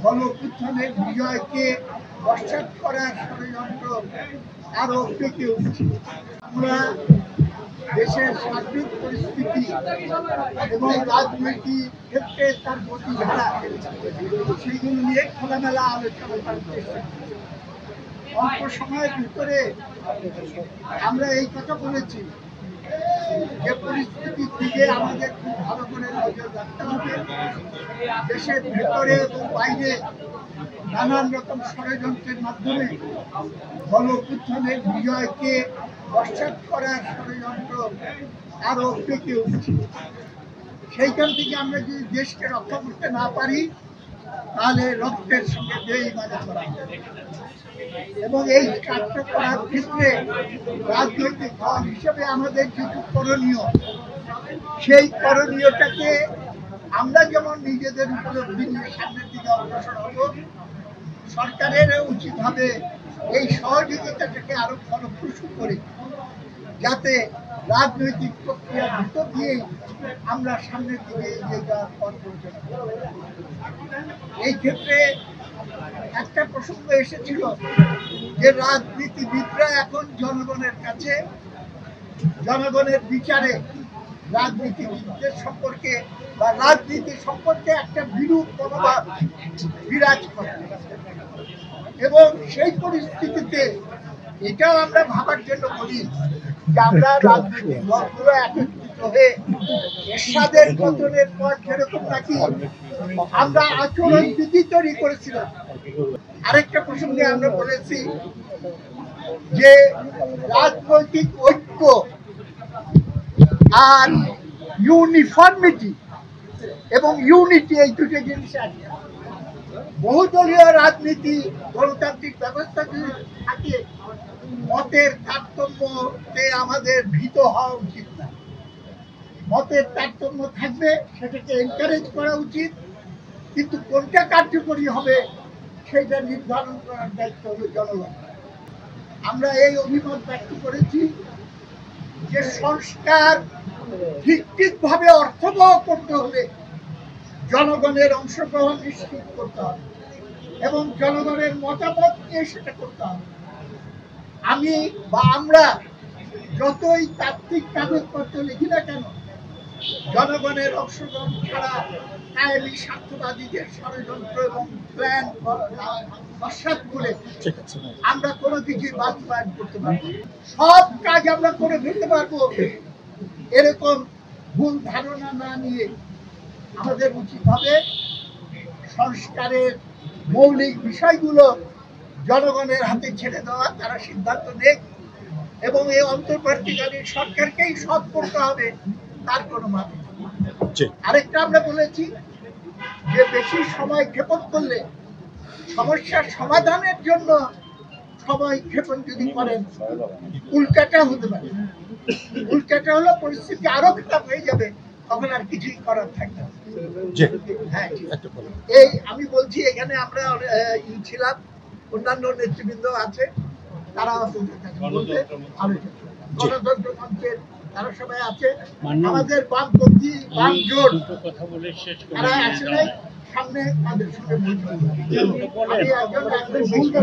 গণঅভ্যুত্থানের বিজয়কে নস্যাৎ করার ষড়যন্ত্র আরো পেকে উঠছে। আমরা দেশের সার্বিক পরিস্থিতি এবং রাজনৈতিক ক্ষেত্রে তার গতিধারা সেইগুলো নিয়ে খোলামেলা আলোচনা করার চেষ্টা করছি। অল্প সময়ের ভিতরে আমরা এই কথা বলেছি যে পরিস্থিতির দিকে আমাদের খুব ভালো করে নজর রাখতে হবে। দেশের ভেতরে এবং বাইরে নানান রকম ষড়যন্ত্রের মাধ্যমে গণঅভ্যুত্থানের বিজয়কে নস্যাৎ করার ষড়যন্ত্র আরো পেকে উঠছে। সেইখান থেকে আমরা যদি দেশকে রক্ষা করতে না পারি তাহলে রক্তের সঙ্গে বেইমানি করা এবং এই কাজটা করার ক্ষেত্রে রাজনৈতিক দল হিসেবে আমাদের যেটুকু করণীয় সেই করণীয়টাকে আমরা যেমন নিজেদের উপলব্ধি নিয়ে সামনের দিকে অগ্রসর হব, সরকারের উচিত হবে এই সহযোগিতাটাকে আরো ফলপ্রসূ করে যাতে রাজনৈতিক প্রক্রিয়ার ভিতর দিয়েই আমরা সামনের দিকে এগিয়ে যাওয়ার পথ পরিচালনা করব। এই ক্ষেত্রে একটা প্রসঙ্গ এসেছিল যে রাজনীতিবিদরা এখন জনগণের কাছে জনগণের বিচারে রাজনীতিবিদদের সম্পর্কে বা রাজনীতি সম্পর্কে একটা বিরূপ মনোভাব বিরাজ করে এবং সেই পরিস্থিতিতে এটাও আমরা ভাবার জন্য বলি যে আমরা রাজনৈতিক দলগুলো একত্রিত হয়ে এরশাদের পতনের পর যেরকম নাকি আমরা আচরণ বিধি তৈরি করেছিলাম, আরেকটা প্রসঙ্গে আমরা বলেছি যে রাজনৈতিক ঐক্য আর ইউনিফর্মিটি এবং ইউনিটি এই দুটো জিনিস আছে। বহুদলীয় রাজনীতি গণতান্ত্রিক ব্যবস্থা যদি থাকে মতের তারতম্যতে আমাদের ভীত হওয়া উচিত না। মতের তারতম্য থাকবে, সেটাকে এনকারেজ করা উচিত, কিন্তু কোনটা কার্যকরী হবে সেটা নির্ধারণ করার দায়িত্ব হলো জনগণ। আমরা এই অভিমত ব্যক্ত করেছি যে সংস্কার ঠিকভাবে অর্থবহ করতে হলে জনগণের অংশগ্রহণ নিশ্চিত করতে হবে এবং জনগণের মতামত নিয়ে সেটা করতে হবে। আমি বা আমরা যতই তাত্ত্বিক কাগজপত্র লিখি না কেন, জনগণের অংশগ্রহণ ছাড়া কায়েমি স্বার্থবাদীদের ষড়যন্ত্র এবং প্ল্যান নস্যাৎ করে আমরা কোনো কিছুই বাস্তবায়ন করতে পারবো। সব কাজ আমরা করে ফেলতে পারবো এরকম ভুল ধারণা না নিয়ে আমাদের উচিত হবে সংস্কারের মৌলিক বিষয়গুলো জনগণের হাতে ছেড়ে দেওয়া, তারা সিদ্ধান্ত নেক এবং এই অন্তর্বর্তীকালীন সরকারকেই সব করতে হবে, তার কোনো মানে। আরেকটা আমরা বলেছি যে বেশি সময় ক্ষেপণ করলে সমস্যার সমাধানের জন্য সময় ক্ষেপণ যদি করেন উল্টাটা হতে পারে। উল্টাটা হলো পরিস্থিতি আরো খারাপ হয়ে যাবে, তখন আর কিছুই করার থাকবে না। হ্যাঁ, এই আমি বলছি এখানে আমরা ছিলাম, অন্যান্য নেতৃবৃন্দ আছে, তারা গণতন্ত্র মঞ্চের তারা সবাই আছে, আমাদের বামপন্থী বাম জোট তারা আসে নাই, সামনে তাদের সঙ্গে বলতে